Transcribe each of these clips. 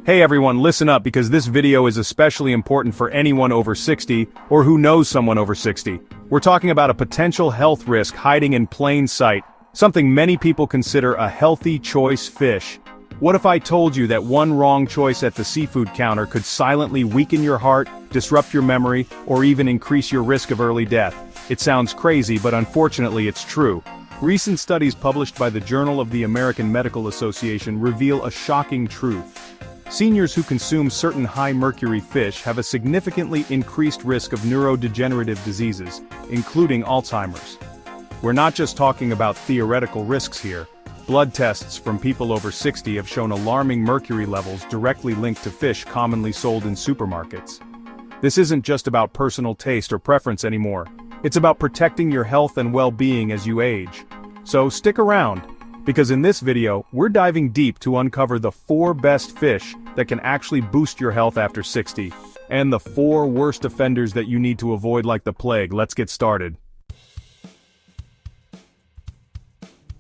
Hey everyone, listen up because this video is especially important for anyone over 60 or who knows someone over 60. We're talking about a potential health risk hiding in plain sight, something many people consider a healthy choice fish. What if I told you that one wrong choice at the seafood counter could silently weaken your heart, disrupt your memory, or even increase your risk of early death? It sounds crazy, but unfortunately it's true. Recent studies published by the Journal of the American Medical Association reveal a shocking truth. Seniors who consume certain high-mercury fish have a significantly increased risk of neurodegenerative diseases, including Alzheimer's. We're not just talking about theoretical risks here. Blood tests from people over 60 have shown alarming mercury levels directly linked to fish commonly sold in supermarkets. This isn't just about personal taste or preference anymore. It's about protecting your health and well-being as you age. So stick around, because in this video, we're diving deep to uncover the 4 best fish that can actually boost your health after 60, and the 4 worst offenders that you need to avoid like the plague. Let's get started.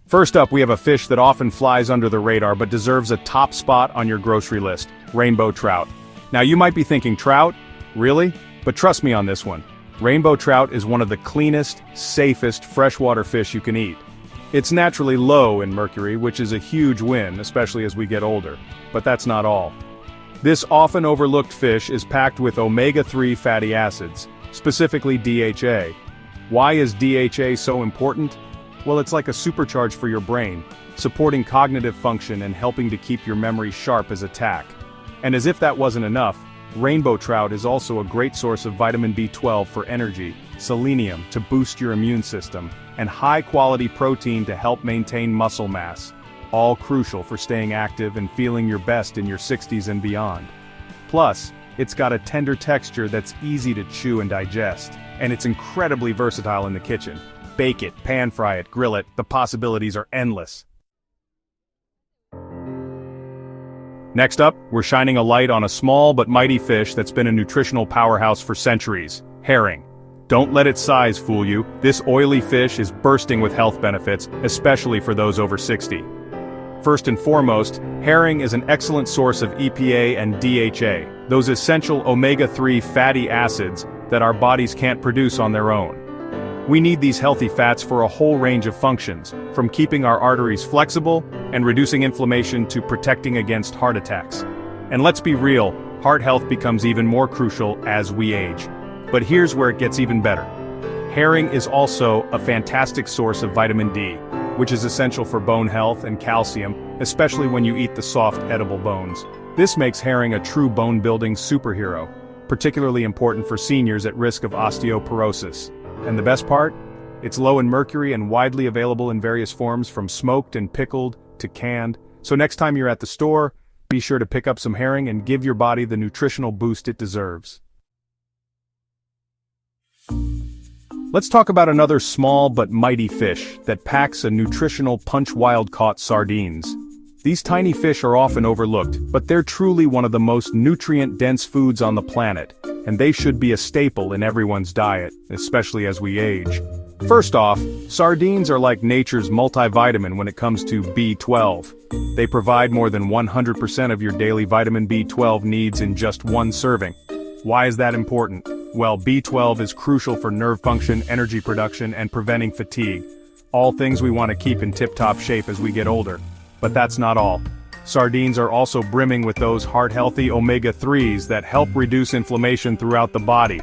First up, we have a fish that often flies under the radar but deserves a top spot on your grocery list: rainbow trout. Now you might be thinking, trout? Really? But trust me on this one. Rainbow trout is one of the cleanest, safest freshwater fish you can eat. It's naturally low in mercury, which is a huge win, especially as we get older. But that's not all. This often overlooked fish is packed with omega-3 fatty acids, specifically DHA. Why is DHA so important? Well, it's like a supercharge for your brain, supporting cognitive function and helping to keep your memory sharp as a tack. And as if that wasn't enough, rainbow trout is also a great source of vitamin B12 for energy, selenium to boost your immune system, and high-quality protein to help maintain muscle mass, all crucial for staying active and feeling your best in your 60s and beyond. Plus, it's got a tender texture that's easy to chew and digest, and it's incredibly versatile in the kitchen. Bake it, pan fry it, grill it, the possibilities are endless. Next up, we're shining a light on a small but mighty fish that's been a nutritional powerhouse for centuries: herring. Don't let its size fool you. This oily fish is bursting with health benefits, especially for those over 60. First and foremost, herring is an excellent source of EPA and DHA, those essential omega-3 fatty acids that our bodies can't produce on their own. We need these healthy fats for a whole range of functions, from keeping our arteries flexible and reducing inflammation to protecting against heart attacks. And let's be real, heart health becomes even more crucial as we age. But here's where it gets even better. Herring is also a fantastic source of vitamin D, which is essential for bone health and calcium, especially when you eat the soft, edible bones. This makes herring a true bone-building superhero, particularly important for seniors at risk of osteoporosis. And the best part? It's low in mercury and widely available in various forms, from smoked and pickled to canned. So next time you're at the store, be sure to pick up some herring and give your body the nutritional boost it deserves. Let's talk about another small but mighty fish that packs a nutritional punch: wild-caught sardines. These tiny fish are often overlooked, but they're truly one of the most nutrient-dense foods on the planet, and they should be a staple in everyone's diet, especially as we age. First off, sardines are like nature's multivitamin when it comes to B12. They provide more than 100% of your daily vitamin B12 needs in just one serving. Why is that important? Well, B12 is crucial for nerve function, energy production, and preventing fatigue. All things we want to keep in tip-top shape as we get older. But that's not all. Sardines are also brimming with those heart-healthy omega-3s that help reduce inflammation throughout the body.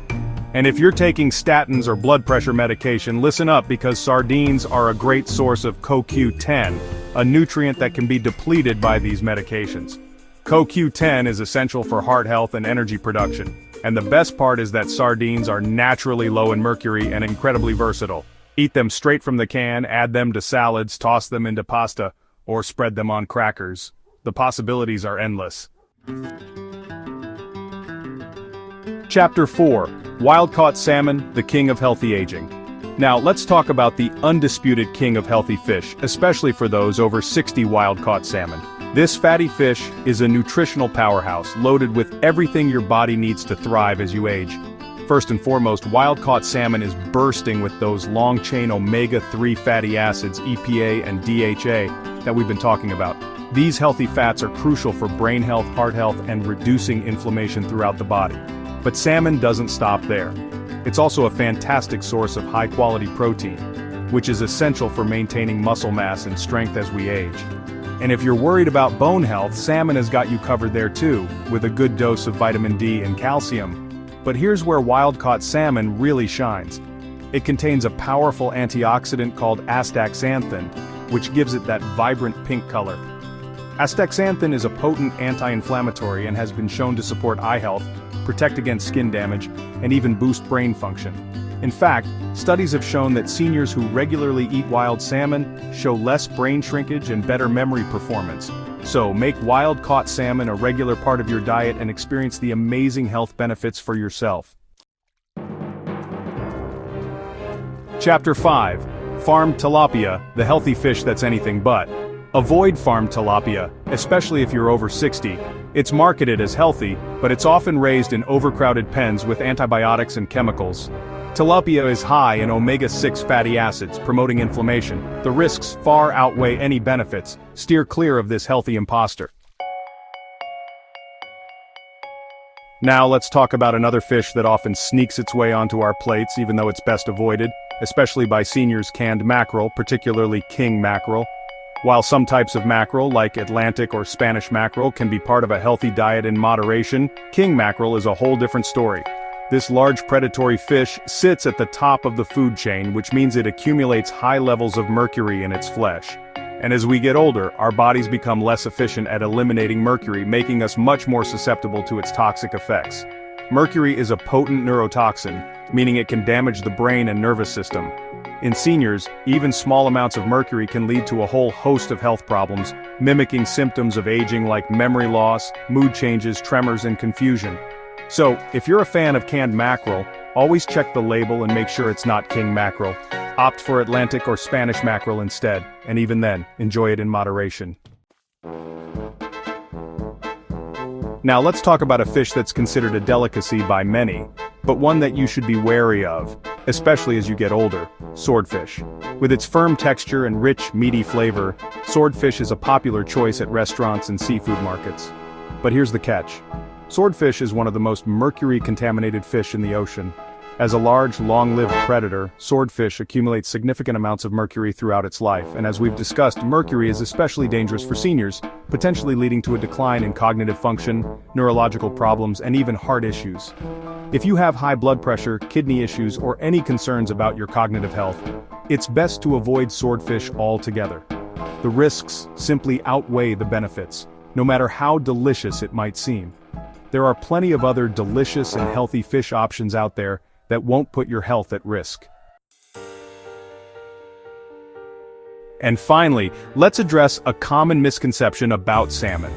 And if you're taking statins or blood pressure medication, listen up, because sardines are a great source of CoQ10, a nutrient that can be depleted by these medications. CoQ10 is essential for heart health and energy production. And the best part is that sardines are naturally low in mercury and incredibly versatile. Eat them straight from the can, add them to salads, toss them into pasta, or spread them on crackers. The possibilities are endless. Chapter 4: Wild-Caught Salmon, the King of Healthy Aging. Now let's talk about the undisputed king of healthy fish, especially for those over 60. Wild-caught salmon. This fatty fish is a nutritional powerhouse, loaded with everything your body needs to thrive as you age. First and foremost, wild-caught salmon is bursting with those long-chain omega-3 fatty acids, EPA and DHA, that we've been talking about. These healthy fats are crucial for brain health, heart health, and reducing inflammation throughout the body. But salmon doesn't stop there. It's also a fantastic source of high-quality protein, which is essential for maintaining muscle mass and strength as we age. And if you're worried about bone health, salmon has got you covered there too, with a good dose of vitamin D and calcium. But here's where wild-caught salmon really shines. It contains a powerful antioxidant called astaxanthin, which gives it that vibrant pink color. Astaxanthin is a potent anti-inflammatory and has been shown to support eye health, protect against skin damage, and even boost brain function. In fact, studies have shown that seniors who regularly eat wild salmon show less brain shrinkage and better memory performance. So make wild-caught salmon a regular part of your diet and experience the amazing health benefits for yourself. Chapter 5. Farmed Tilapia, the healthy fish that's anything but. Avoid farmed tilapia, especially if you're over 60. It's marketed as healthy, but it's often raised in overcrowded pens with antibiotics and chemicals. Tilapia is high in omega-6 fatty acids, promoting inflammation. The risks far outweigh any benefits. Steer clear of this healthy imposter. Now let's talk about another fish that often sneaks its way onto our plates even though it's best avoided, especially by seniors: canned mackerel, particularly king mackerel. While some types of mackerel, like Atlantic or Spanish mackerel, can be part of a healthy diet in moderation, king mackerel is a whole different story. This large predatory fish sits at the top of the food chain, which means it accumulates high levels of mercury in its flesh. And as we get older, our bodies become less efficient at eliminating mercury, making us much more susceptible to its toxic effects. Mercury is a potent neurotoxin, meaning it can damage the brain and nervous system. In seniors, even small amounts of mercury can lead to a whole host of health problems, mimicking symptoms of aging like memory loss, mood changes, tremors, and confusion. So, if you're a fan of canned mackerel, always check the label and make sure it's not king mackerel. Opt for Atlantic or Spanish mackerel instead, and even then, enjoy it in moderation. Now let's talk about a fish that's considered a delicacy by many, but one that you should be wary of, especially as you get older: swordfish. With its firm texture and rich, meaty flavor, swordfish is a popular choice at restaurants and seafood markets. But here's the catch. Swordfish is one of the most mercury-contaminated fish in the ocean. As a large, long-lived predator, swordfish accumulates significant amounts of mercury throughout its life, and as we've discussed, mercury is especially dangerous for seniors, potentially leading to a decline in cognitive function, neurological problems, and even heart issues. If you have high blood pressure, kidney issues, or any concerns about your cognitive health, it's best to avoid swordfish altogether. The risks simply outweigh the benefits, no matter how delicious it might seem. There are plenty of other delicious and healthy fish options out there that won't put your health at risk. And finally, let's address a common misconception about salmon.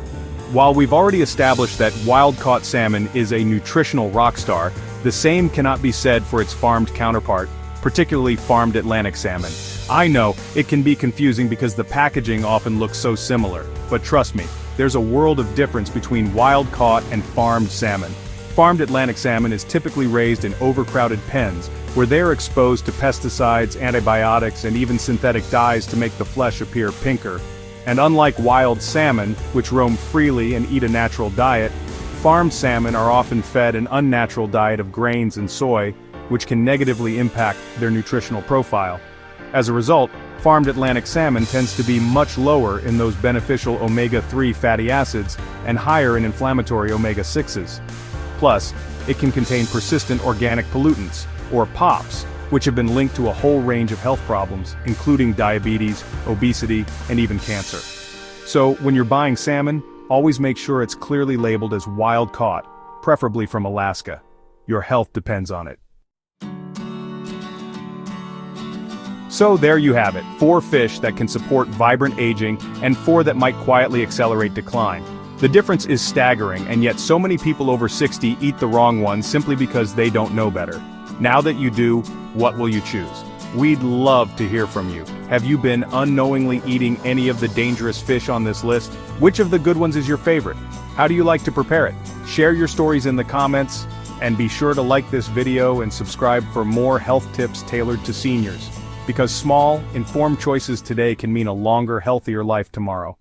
While we've already established that wild-caught salmon is a nutritional rock star, the same cannot be said for its farmed counterpart, particularly farmed Atlantic salmon. I know, it can be confusing because the packaging often looks so similar, but trust me, there's a world of difference between wild-caught and farmed salmon. Farmed Atlantic salmon is typically raised in overcrowded pens, where they are exposed to pesticides, antibiotics, and even synthetic dyes to make the flesh appear pinker. And unlike wild salmon, which roam freely and eat a natural diet, farmed salmon are often fed an unnatural diet of grains and soy, which can negatively impact their nutritional profile. As a result, farmed Atlantic salmon tends to be much lower in those beneficial omega-3 fatty acids and higher in inflammatory omega-6s. Plus, it can contain persistent organic pollutants, or POPs, which have been linked to a whole range of health problems, including diabetes, obesity, and even cancer. So, when you're buying salmon, always make sure it's clearly labeled as wild-caught, preferably from Alaska. Your health depends on it. So there you have it, 4 fish that can support vibrant aging, and 4 that might quietly accelerate decline. The difference is staggering, and yet so many people over 60 eat the wrong one simply because they don't know better. Now that you do, what will you choose? We'd love to hear from you. Have you been unknowingly eating any of the dangerous fish on this list? Which of the good ones is your favorite? How do you like to prepare it? Share your stories in the comments, and be sure to like this video and subscribe for more health tips tailored to seniors. Because small, informed choices today can mean a longer, healthier life tomorrow.